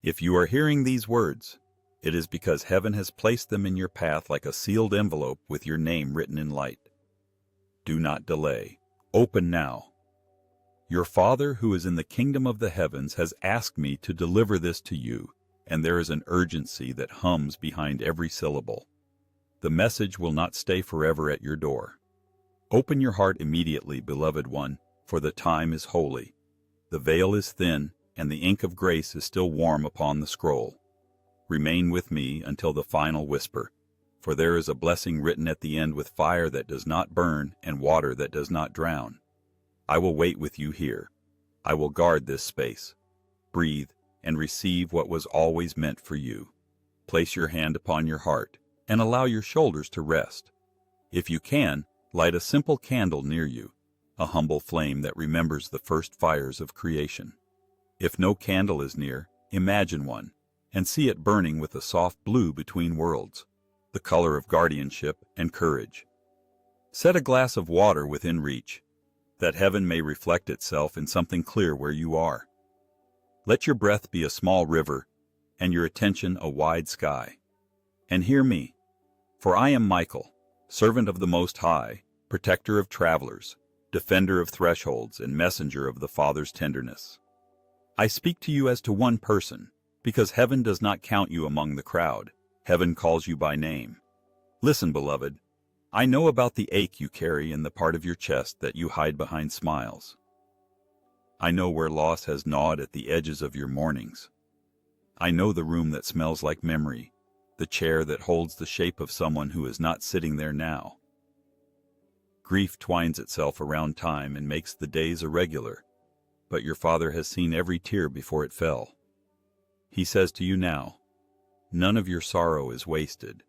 If you are hearing these words, it is because heaven has placed them in your path like a sealed envelope with your name written in light. Do not delay. Open now. Your Father who is in the kingdom of the heavens has asked me to deliver this to you, and there is an urgency that hums behind every syllable. The message will not stay forever at your door. Open your heart immediately, beloved one, for the time is holy. The veil is thin, and the ink of grace is still warm upon the scroll. Remain with me until the final whisper, for there is a blessing written at the end with fire that does not burn and water that does not drown. I will wait with you here. I will guard this space. Breathe and receive what was always meant for you. Place your hand upon your heart and allow your shoulders to rest. If you can, light a simple candle near you, a humble flame that remembers the first fires of creation. If no candle is near, imagine one, and see it burning with a soft blue between worlds, the color of guardianship and courage. Set a glass of water within reach, that heaven may reflect itself in something clear where you are. Let your breath be a small river, and your attention a wide sky. And hear me, for I am Michael, servant of the Most High, protector of travelers, defender of thresholds, and messenger of the Father's tenderness. I speak to you as to one person, because heaven does not count you among the crowd. Heaven calls you by name. Listen, beloved, I know about the ache you carry in the part of your chest that you hide behind smiles. I know where loss has gnawed at the edges of your mornings. I know the room that smells like memory, the chair that holds the shape of someone who is not sitting there now. Grief twines itself around time and makes the days irregular, but your Father has seen every tear before it fell. He says to you now, none of your sorrow is wasted.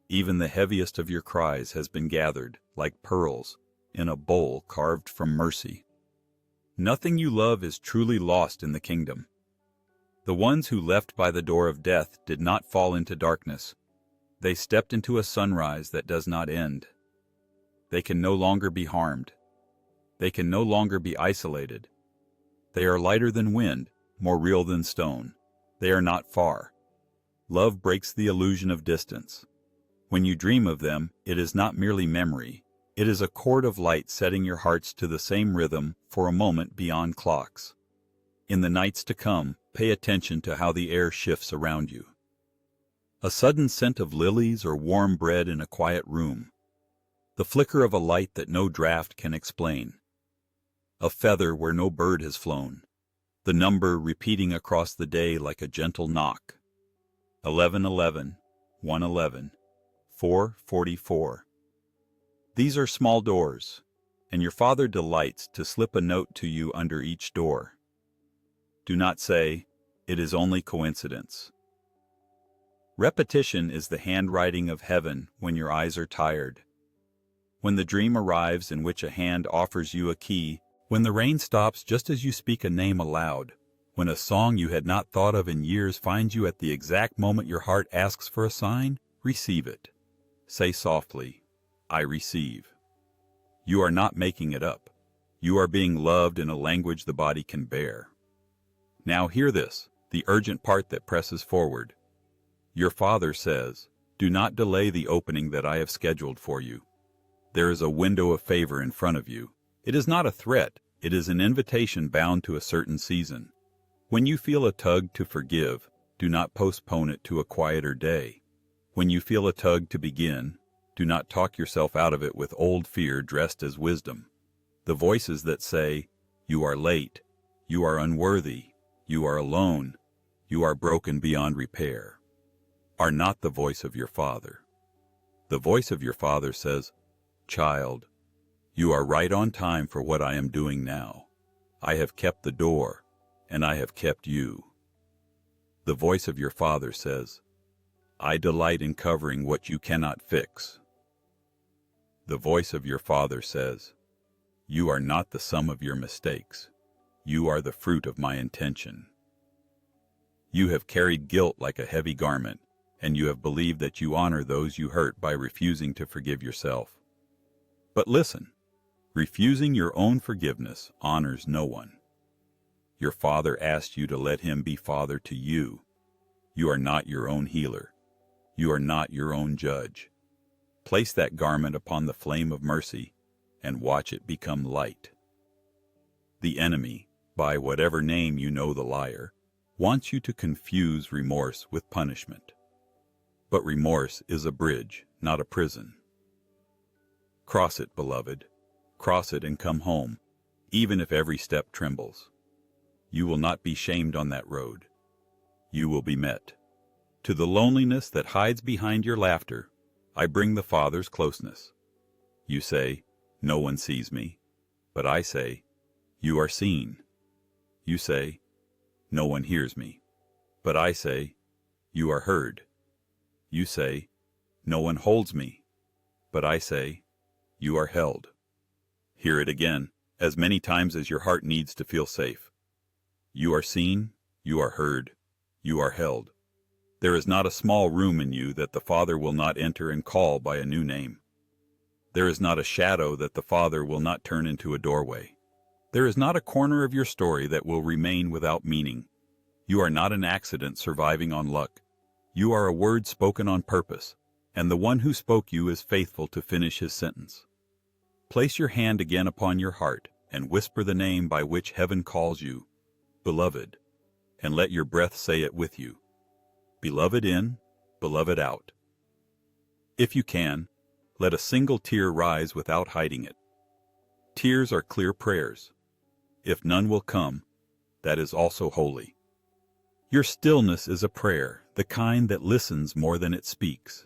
Even the heaviest of your cries has been gathered, like pearls, in a bowl carved from mercy. Nothing you love is truly lost in the kingdom. The ones who left by the door of death did not fall into darkness. They stepped into a sunrise that does not end. They can no longer be harmed. They can no longer be isolated. They are lighter than wind, more real than stone. They are not far. Love breaks the illusion of distance. When you dream of them, it is not merely memory. It is a chord of light setting your hearts to the same rhythm for a moment beyond clocks. In the nights to come, pay attention to how the air shifts around you. A sudden scent of lilies or warm bread in a quiet room. The flicker of a light that no draft can explain. A feather where no bird has flown. The number repeating across the day like a gentle knock. 1111, 111, 444. These are small doors, and your Father delights to slip a note to you under each door. Do not say, it is only coincidence. Repetition is the handwriting of heaven when your eyes are tired. When the dream arrives in which a hand offers you a key, when the rain stops just as you speak a name aloud, when a song you had not thought of in years finds you at the exact moment your heart asks for a sign, receive it. Say softly, I receive. You are not making it up. You are being loved in a language the body can bear. Now hear this, the urgent part that presses forward. Your Father says, do not delay the opening that I have scheduled for you. There is a window of favor in front of you. It is not a threat, it is an invitation bound to a certain season. When you feel a tug to forgive, do not postpone it to a quieter day. When you feel a tug to begin, do not talk yourself out of it with old fear dressed as wisdom. The voices that say, you are late, you are unworthy, you are alone, you are broken beyond repair, are not the voice of your Father. The voice of your Father says, child, you are right on time for what I am doing now. I have kept the door, and I have kept you. The voice of your Father says, I delight in covering what you cannot fix. The voice of your Father says, you are not the sum of your mistakes. You are the fruit of my intention. You have carried guilt like a heavy garment, and you have believed that you honor those you hurt by refusing to forgive yourself. But listen, refusing your own forgiveness honors no one. Your Father asked you to let him be Father to you. You are not your own healer. You are not your own judge. Place that garment upon the flame of mercy and watch it become light. The enemy, by whatever name you know the liar, wants you to confuse remorse with punishment. But remorse is a bridge, not a prison. Cross it, beloved. Cross it and come home, even if every step trembles. You will not be shamed on that road. You will be met. To the loneliness that hides behind your laughter, I bring the Father's closeness. You say, no one sees me. But I say, you are seen. You say, no one hears me. But I say, you are heard. You say, no one holds me. But I say, you are held. Hear it again, as many times as your heart needs to feel safe. You are seen, you are heard, you are held. There is not a small room in you that the Father will not enter and call by a new name. There is not a shadow that the Father will not turn into a doorway. There is not a corner of your story that will remain without meaning. You are not an accident surviving on luck. You are a word spoken on purpose, and the one who spoke you is faithful to finish his sentence. Place your hand again upon your heart and whisper the name by which heaven calls you, beloved, and let your breath say it with you. Beloved in, beloved out. If you can, let a single tear rise without hiding it. Tears are clear prayers. If none will come, that is also holy. Your stillness is a prayer, the kind that listens more than it speaks.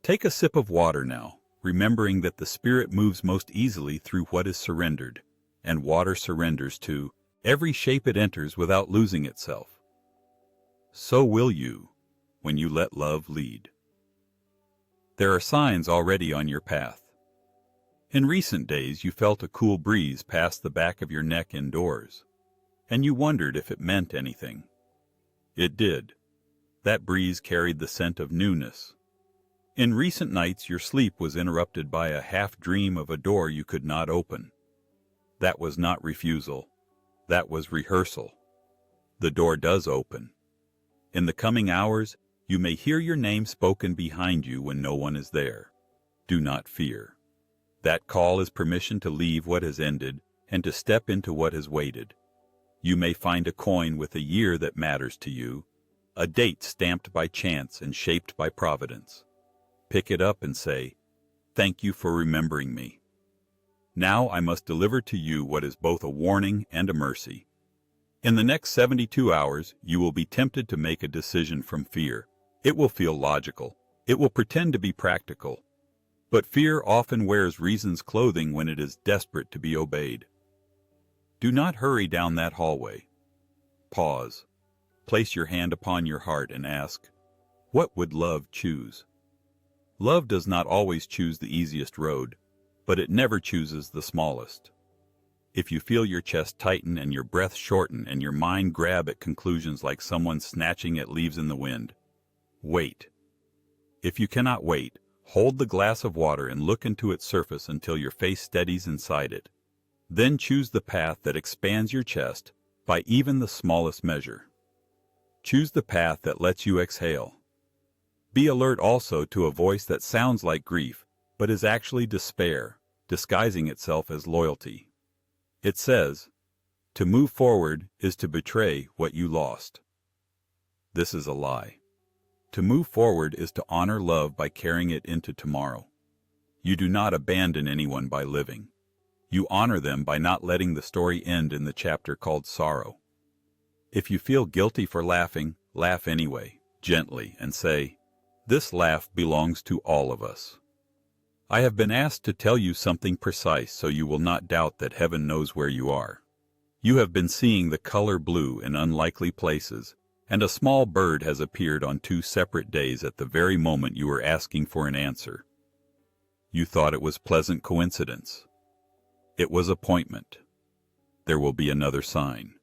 Take a sip of water now, remembering that the Spirit moves most easily through what is surrendered, and water surrenders to every shape it enters without losing itself. So will you, when you let love lead. There are signs already on your path. In recent days you felt a cool breeze pass the back of your neck indoors, and you wondered if it meant anything. It did. That breeze carried the scent of newness. In recent nights your sleep was interrupted by a half-dream of a door you could not open. That was not refusal. That was rehearsal. The door does open. In the coming hours, you may hear your name spoken behind you when no one is there. Do not fear. That call is permission to leave what has ended and to step into what has waited. You may find a coin with a year that matters to you, a date stamped by chance and shaped by providence. Pick it up and say, "Thank you for remembering me. Now I must deliver to you what is both a warning and a mercy." In the next 72 hours, you will be tempted to make a decision from fear. It will feel logical. It will pretend to be practical. But fear often wears reason's clothing when it is desperate to be obeyed. Do not hurry down that hallway. Pause. Place your hand upon your heart and ask, what would love choose? Love does not always choose the easiest road, but it never chooses the smallest. If you feel your chest tighten and your breath shorten and your mind grab at conclusions like someone snatching at leaves in the wind, wait. If you cannot wait, hold the glass of water and look into its surface until your face steadies inside it. Then choose the path that expands your chest by even the smallest measure. Choose the path that lets you exhale. Be alert also to a voice that sounds like grief, but is actually despair, disguising itself as loyalty. It says, to move forward is to betray what you lost. This is a lie. To move forward is to honor love by carrying it into tomorrow. You do not abandon anyone by living. You honor them by not letting the story end in the chapter called sorrow. If you feel guilty for laughing, laugh anyway, gently, and say, this laugh belongs to all of us. I have been asked to tell you something precise so you will not doubt that heaven knows where you are. You have been seeing the color blue in unlikely places, and a small bird has appeared on 2 separate days at the very moment you were asking for an answer. You thought it was pleasant coincidence. It was appointment. There will be another sign.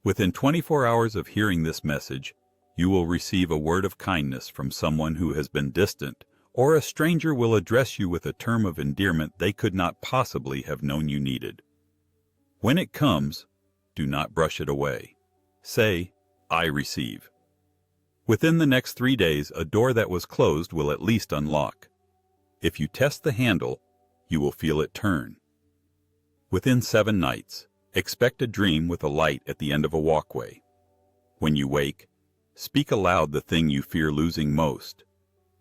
Within 24 hours of hearing this message, you will receive a word of kindness from someone who has been distant, or a stranger will address you with a term of endearment they could not possibly have known you needed. When it comes, Do not brush it away. Say, I receive. Within the next 3 days, a door that was closed will at least unlock. If you test the handle, you will feel it turn. Within 7 nights, expect a dream with a light at the end of a walkway. When you wake, speak aloud the thing you fear losing most,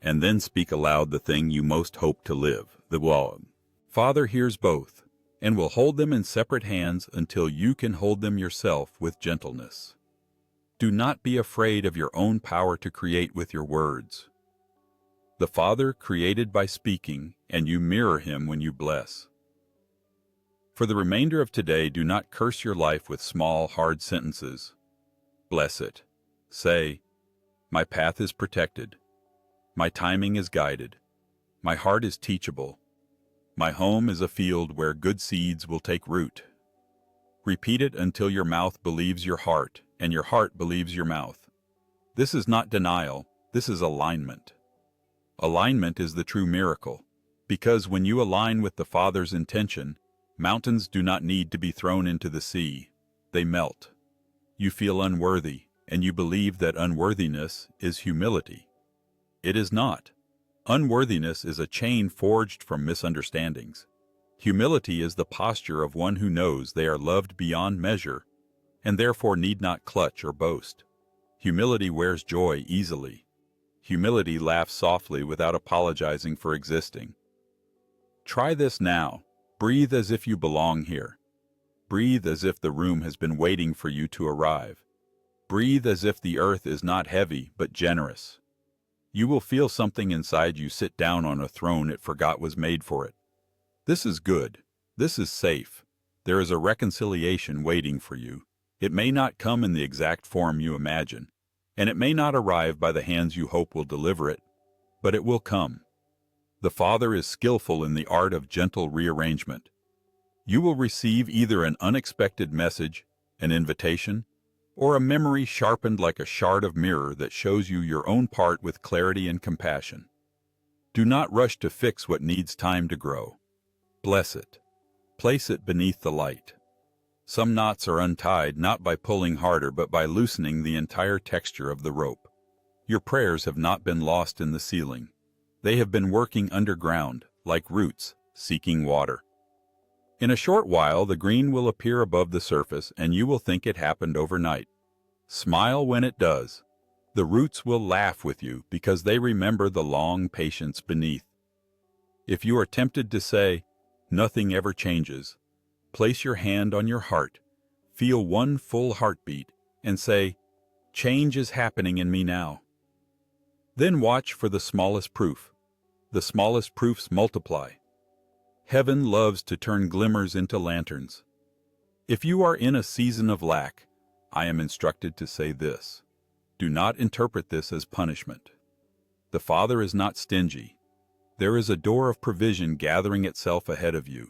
and then speak aloud the thing you most hope to live, the one. Father hears both, and will hold them in separate hands until you can hold them yourself with gentleness. Do not be afraid of your own power to create with your words. The Father created by speaking, and you mirror him when you bless. For the remainder of today, do not curse your life with small, hard sentences. Bless it. Say, my path is protected. My timing is guided. My heart is teachable. My home is a field where good seeds will take root. Repeat it until your mouth believes your heart, and your heart believes your mouth. This is not denial, this is alignment. Alignment is the true miracle, because when you align with the Father's intention, mountains do not need to be thrown into the sea. They melt. You feel unworthy, and you believe that unworthiness is humility. It is not. Unworthiness is a chain forged from misunderstandings. Humility is the posture of one who knows they are loved beyond measure, and therefore need not clutch or boast. Humility wears joy easily. Humility laughs softly without apologizing for existing. Try this now. Breathe as if you belong here. Breathe as if the room has been waiting for you to arrive. Breathe as if the earth is not heavy but generous. You will feel something inside you sit down on a throne it forgot was made for it. This is good. This is safe. There is a reconciliation waiting for you. It may not come in the exact form you imagine, and it may not arrive by the hands you hope will deliver it, but it will come. The Father is skillful in the art of gentle rearrangement. You will receive either an unexpected message, an invitation, or a memory sharpened like a shard of mirror that shows you your own part with clarity and compassion. Do not rush to fix what needs time to grow. Bless it. Place it beneath the light. Some knots are untied not by pulling harder but by loosening the entire texture of the rope. Your prayers have not been lost in the ceiling. They have been working underground, like roots, seeking water. In a short while, the green will appear above the surface, and you will think it happened overnight. Smile when it does. The roots will laugh with you because they remember the long patience beneath. If you are tempted to say, nothing ever changes, place your hand on your heart, feel one full heartbeat, and say, change is happening in me now. Then watch for the smallest proof. The smallest proofs multiply. Heaven loves to turn glimmers into lanterns. If you are in a season of lack, I am instructed to say this. Do not interpret this as punishment. The Father is not stingy. There is a door of provision gathering itself ahead of you.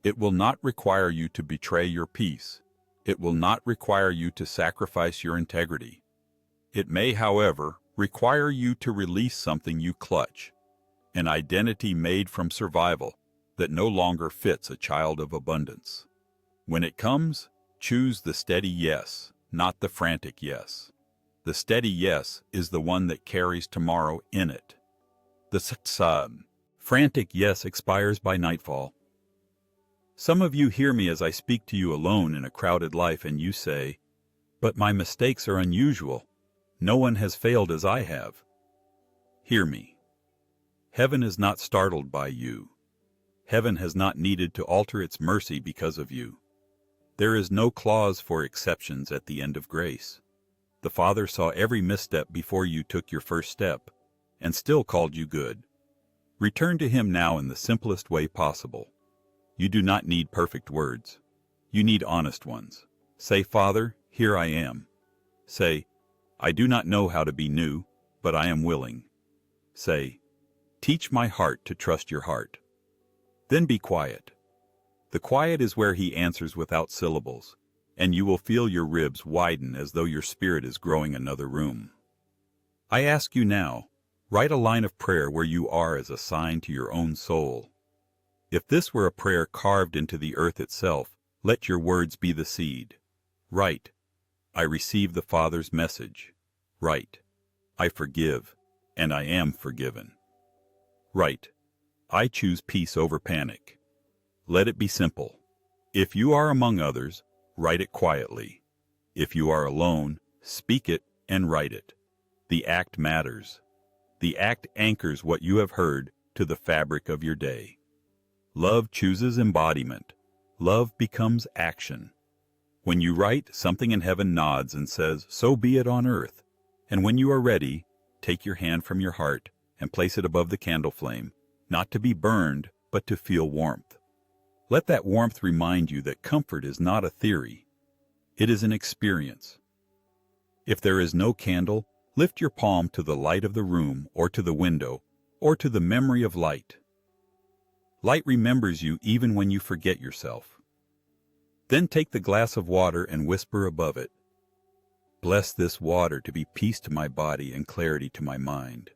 It will not require you to betray your peace. It will not require you to sacrifice your integrity. It may, however, require you to release something you clutch, an identity made from survival that no longer fits a child of abundance. When it comes, choose the steady yes, not the frantic yes. The steady yes is the one that carries tomorrow in it. The frantic yes expires by nightfall. Some of you hear me as I speak to you alone in a crowded life, and you say, but my mistakes are unusual. No one has failed as I have. Hear me. Heaven is not startled by you. Heaven has not needed to alter its mercy because of you. There is no clause for exceptions at the end of grace. The Father saw every misstep before you took your first step, and still called you good. Return to Him now in the simplest way possible. You do not need perfect words. You need honest ones. Say, Father, here I am. Say, I do not know how to be new, but I am willing. Say, teach my heart to trust your heart. Then be quiet. The quiet is where He answers without syllables, and you will feel your ribs widen as though your spirit is growing another room. I ask you now, write a line of prayer where you are as a sign to your own soul. If this were a prayer carved into the earth itself, let your words be the seed. Write, I receive the Father's message. Write, I forgive, and I am forgiven. Write, I choose peace over panic. Let it be simple. If you are among others, write it quietly. If you are alone, speak it and write it. The act matters. The act anchors what you have heard to the fabric of your day. Love chooses embodiment. Love becomes action. When you write, something in heaven nods and says, so be it on earth. And when you are ready, take your hand from your heart and place it above the candle flame, not to be burned, but to feel warmth. Let that warmth remind you that comfort is not a theory. It is an experience. If there is no candle, lift your palm to the light of the room or to the window or to the memory of light. Light remembers you even when you forget yourself. Then take the glass of water and whisper above it, bless this water to be peace to my body and clarity to my mind.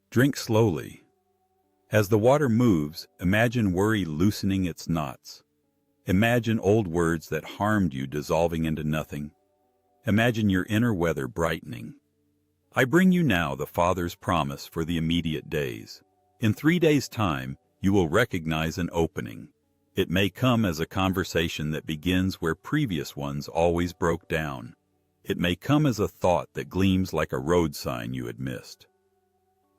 Drink slowly. As the water moves, imagine worry loosening its knots. Imagine old words that harmed you dissolving into nothing. Imagine your inner weather brightening. I bring you now the Father's promise for the immediate days. In 3 days' time, you will recognize an opening. It may come as a conversation that begins where previous ones always broke down. It may come as a thought that gleams like a road sign you had missed.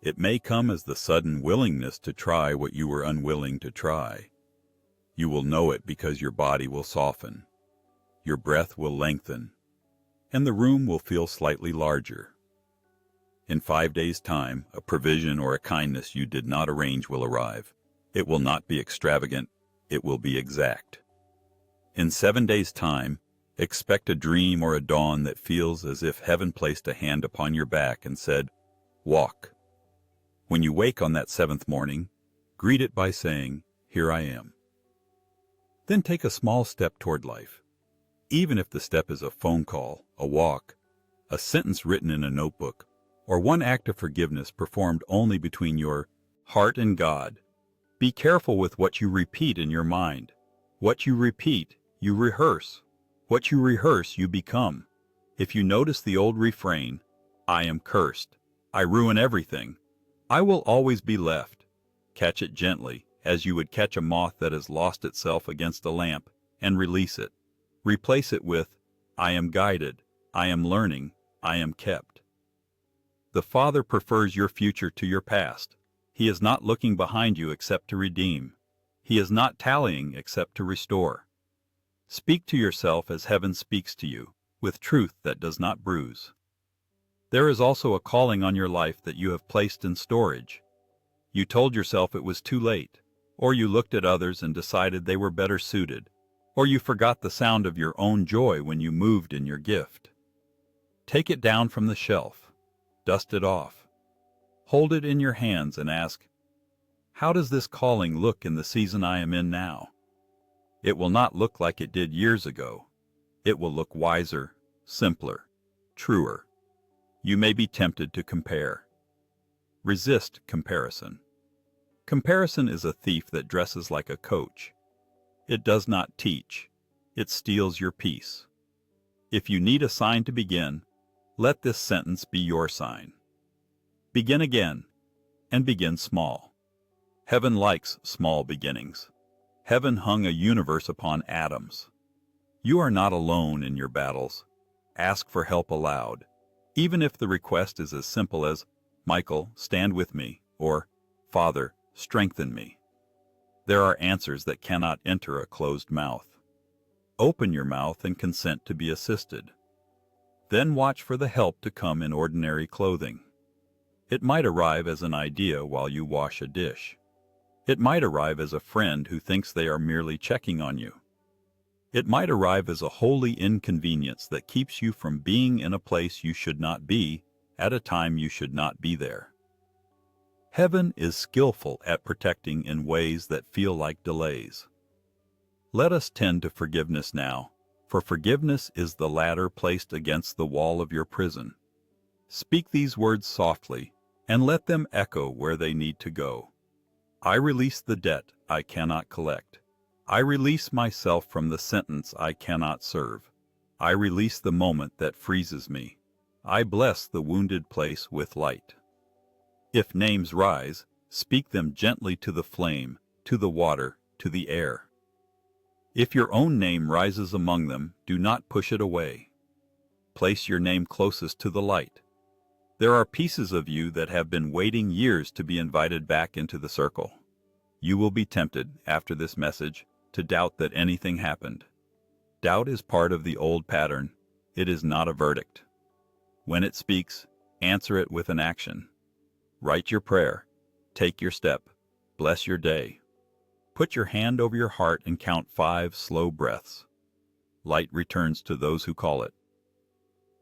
It may come as the sudden willingness to try what you were unwilling to try. You will know it because your body will soften, your breath will lengthen, and the room will feel slightly larger. In 5 days' time, a provision or a kindness you did not arrange will arrive. It will not be extravagant, it will be exact. In 7 days' time, expect a dream or a dawn that feels as if heaven placed a hand upon your back and said, walk. When you wake on that 7th morning, greet it by saying, here I am. Then take a small step toward life. Even if the step is a phone call, a walk, a sentence written in a notebook, or one act of forgiveness performed only between your heart and God. Be careful with what you repeat in your mind. What you repeat, you rehearse. What you rehearse, you become. If you notice the old refrain, I am cursed, I ruin everything, I will always be left, catch it gently, as you would catch a moth that has lost itself against a lamp, and release it. Replace it with, I am guided, I am learning, I am kept. The Father prefers your future to your past. He is not looking behind you except to redeem. He is not tallying except to restore. Speak to yourself as heaven speaks to you, with truth that does not bruise. There is also a calling on your life that you have placed in storage. You told yourself it was too late, or you looked at others and decided they were better suited, or you forgot the sound of your own joy when you moved in your gift. Take it down from the shelf. Dust it off. Hold it in your hands and ask, how does this calling look in the season I am in now? It will not look like it did years ago. It will look wiser, simpler, truer. You may be tempted to compare. Resist comparison. Comparison is a thief that dresses like a coach. It does not teach. It steals your peace. If you need a sign to begin, let this sentence be your sign. Begin again, and begin small. Heaven likes small beginnings. Heaven hung a universe upon atoms. You are not alone in your battles. Ask for help aloud, even if the request is as simple as, Michael, stand with me, or, Father, strengthen me. There are answers that cannot enter a closed mouth. Open your mouth and consent to be assisted. Then watch for the help to come in ordinary clothing. It might arrive as an idea while you wash a dish. It might arrive as a friend who thinks they are merely checking on you. It might arrive as a holy inconvenience that keeps you from being in a place you should not be at a time you should not be there. Heaven is skillful at protecting in ways that feel like delays. Let us tend to forgiveness now, for forgiveness is the ladder placed against the wall of your prison. Speak these words softly, and let them echo where they need to go. I release the debt I cannot collect. I release myself from the sentence I cannot serve. I release the moment that freezes me. I bless the wounded place with light. If names rise, speak them gently to the flame, to the water, to the air. If your own name rises among them, do not push it away. Place your name closest to the light. There are pieces of you that have been waiting years to be invited back into the circle. You will be tempted, after this message, to doubt that anything happened. Doubt is part of the old pattern. It is not a verdict. When it speaks, answer it with an action. Write your prayer. Take your step. Bless your day. Put your hand over your heart and count 5 slow breaths. Light returns to those who call it.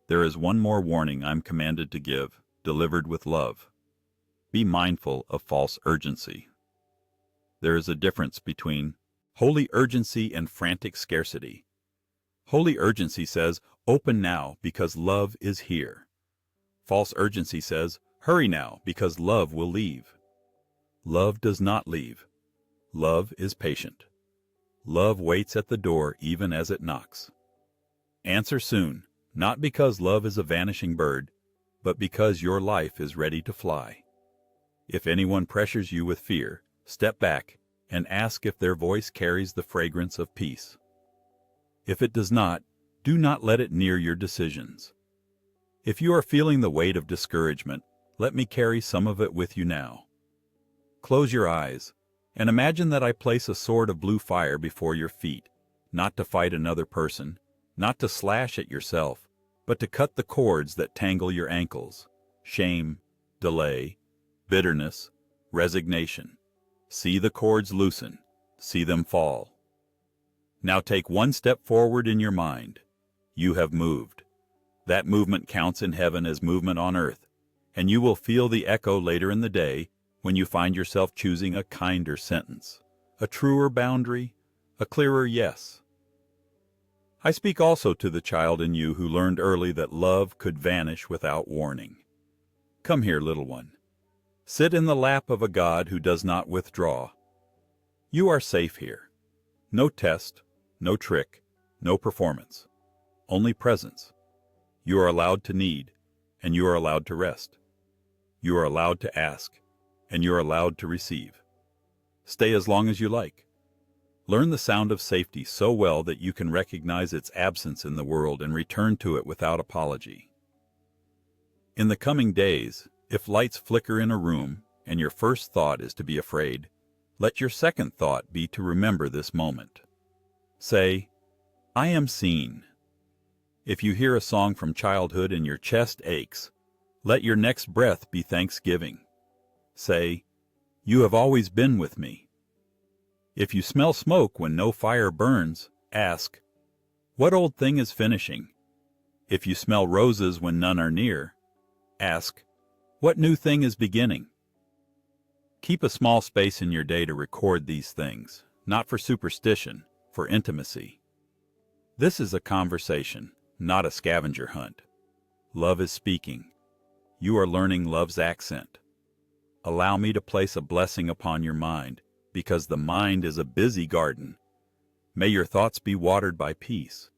There is one more warning I'm commanded to give, delivered with love. Be mindful of false urgency. There is a difference between holy urgency and frantic scarcity. Holy urgency says, open now because love is here. False urgency says, hurry now because love will leave. Love does not leave. Love is patient. Love waits at the door even as it knocks. Answer soon, not because love is a vanishing bird, but because your life is ready to fly. If anyone pressures you with fear, step back and ask if their voice carries the fragrance of peace. If it does not, do not let it near your decisions. If you are feeling the weight of discouragement, let me carry some of it with you now. Close your eyes and imagine that I place a sword of blue fire before your feet, not to fight another person, not to slash at yourself, but to cut the cords that tangle your ankles: shame, delay, bitterness, resignation. See the cords loosen, see them fall. Now take one step forward in your mind. You have moved. That movement counts in heaven as movement on earth, and you will feel the echo later in the day when you find yourself choosing a kinder sentence, a truer boundary, a clearer yes. I speak also to the child in you who learned early that love could vanish without warning. Come here, little one. Sit in the lap of a God who does not withdraw. You are safe here. No test, no trick, no performance. Only presence. You are allowed to need, and you are allowed to rest. You are allowed to ask, and you are allowed to receive. Stay as long as you like. Learn the sound of safety so well that you can recognize its absence in the world and return to it without apology. In the coming days, if lights flicker in a room and your first thought is to be afraid, let your second thought be to remember this moment. Say, I am seen. If you hear a song from childhood and your chest aches, let your next breath be thanksgiving. Say, you have always been with me. If you smell smoke when no fire burns, ask, what old thing is finishing? If you smell roses when none are near, ask, what new thing is beginning? Keep a small space in your day to record these things, not for superstition, for intimacy. This is a conversation, not a scavenger hunt. Love is speaking. You are learning love's accent. Allow me to place a blessing upon your mind, because the mind is a busy garden. May your thoughts be watered by peace.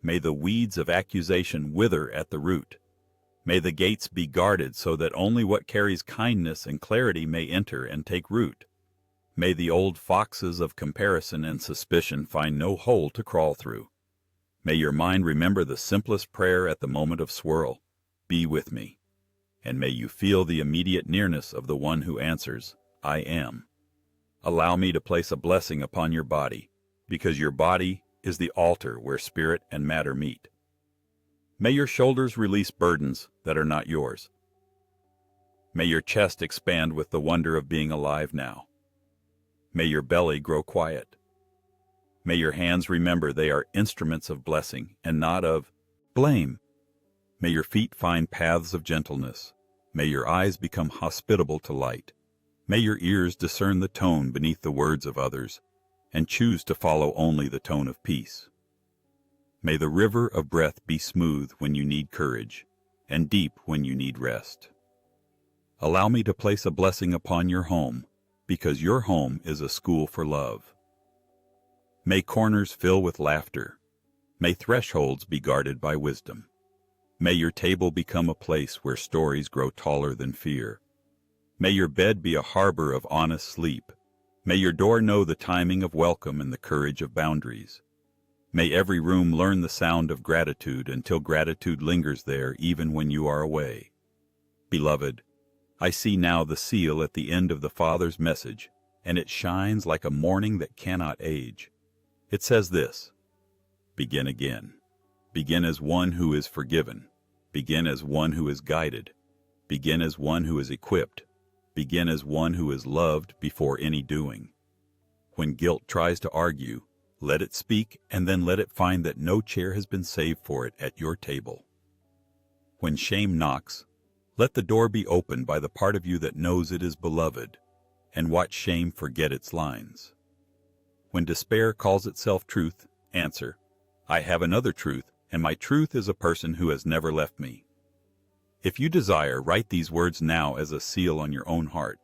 May the weeds of accusation wither at the root. May the gates be guarded so that only what carries kindness and clarity may enter and take root. May the old foxes of comparison and suspicion find no hole to crawl through. May your mind remember the simplest prayer at the moment of swirl, be with me. And may you feel the immediate nearness of the one who answers, I am. Allow me to place a blessing upon your body, because your body is the altar where spirit and matter meet. May your shoulders release burdens that are not yours. May your chest expand with the wonder of being alive now. May your belly grow quiet. May your hands remember they are instruments of blessing and not of blame. May your feet find paths of gentleness. May your eyes become hospitable to light. May your ears discern the tone beneath the words of others, and choose to follow only the tone of peace. May the river of breath be smooth when you need courage, and deep when you need rest. Allow me to place a blessing upon your home, because your home is a school for love. May corners fill with laughter. May thresholds be guarded by wisdom. May your table become a place where stories grow taller than fear. May your bed be a harbor of honest sleep. May your door know the timing of welcome and the courage of boundaries. May every room learn the sound of gratitude until gratitude lingers there even when you are away. Beloved, I see now the seal at the end of the Father's message, and it shines like a morning that cannot age. It says this: begin again. Begin as one who is forgiven. Begin as one who is guided. Begin as one who is equipped. Begin as one who is loved before any doing. When guilt tries to argue, let it speak, and then let it find that no chair has been saved for it at your table. When shame knocks, let the door be opened by the part of you that knows it is beloved, and watch shame forget its lines. When despair calls itself truth, answer, I have another truth, and my truth is a person who has never left me. If you desire, write these words now as a seal on your own heart.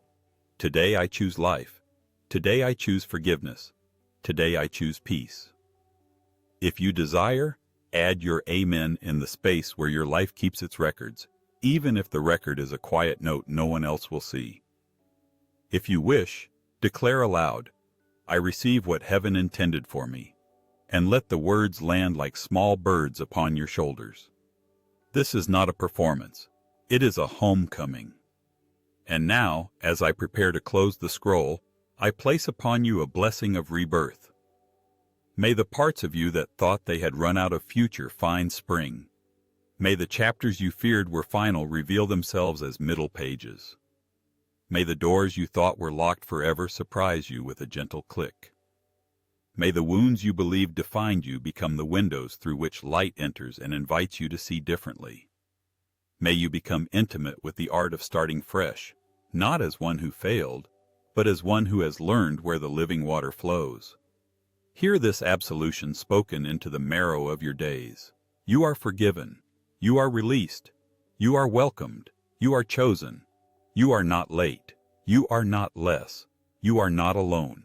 Today I choose life. Today I choose forgiveness. Today I choose peace. If you desire, add your amen in the space where your life keeps its records, even if the record is a quiet note no one else will see. If you wish, declare aloud, I receive what heaven intended for me, and let the words land like small birds upon your shoulders. This is not a performance. It is a homecoming. And now, as I prepare to close the scroll, I place upon you a blessing of rebirth. May the parts of you that thought they had run out of future find spring. May the chapters you feared were final reveal themselves as middle pages. May the doors you thought were locked forever surprise you with a gentle click. May the wounds you believed defined you become the windows through which light enters and invites you to see differently. May you become intimate with the art of starting fresh, not as one who failed, but as one who has learned where the living water flows. Hear this absolution spoken into the marrow of your days. You are forgiven. You are released. You are welcomed. You are chosen. You are not late. You are not less. You are not alone.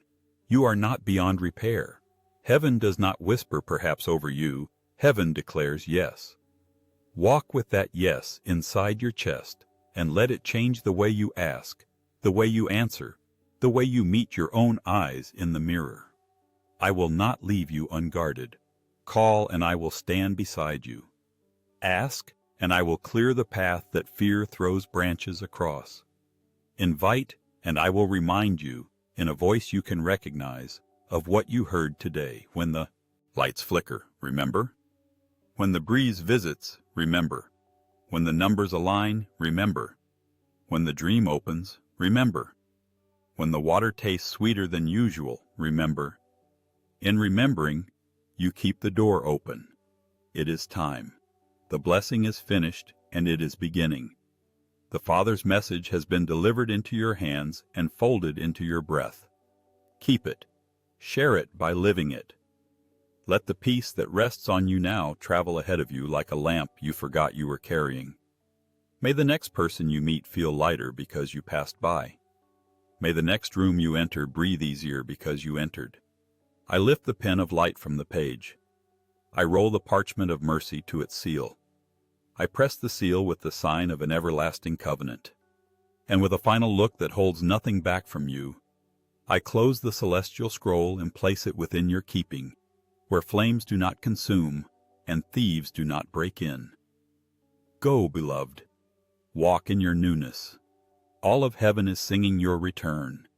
You are not beyond repair. Heaven does not whisper perhaps over you. Heaven declares yes. Walk with that yes inside your chest and let it change the way you ask, the way you answer, the way you meet your own eyes in the mirror. I will not leave you unguarded. Call and I will stand beside you. Ask and I will clear the path that fear throws branches across. Invite and I will remind you, in a voice you can recognize, of what you heard today. When the lights flicker, remember? When the breeze visits, remember. When the numbers align, remember. When the dream opens, remember. When the water tastes sweeter than usual, remember. In remembering, you keep the door open. It is time. The blessing is finished, and it is beginning. The Father's message has been delivered into your hands and folded into your breath. Keep it. Share it by living it. Let the peace that rests on you now travel ahead of you like a lamp you forgot you were carrying. May the next person you meet feel lighter because you passed by. May the next room you enter breathe easier because you entered. I lift the pen of light from the page. I roll the parchment of mercy to its seal. I press the seal with the sign of an everlasting covenant. And with a final look that holds nothing back from you, I close the celestial scroll and place it within your keeping, where flames do not consume and thieves do not break in. Go, beloved. Walk in your newness. All of heaven is singing your return.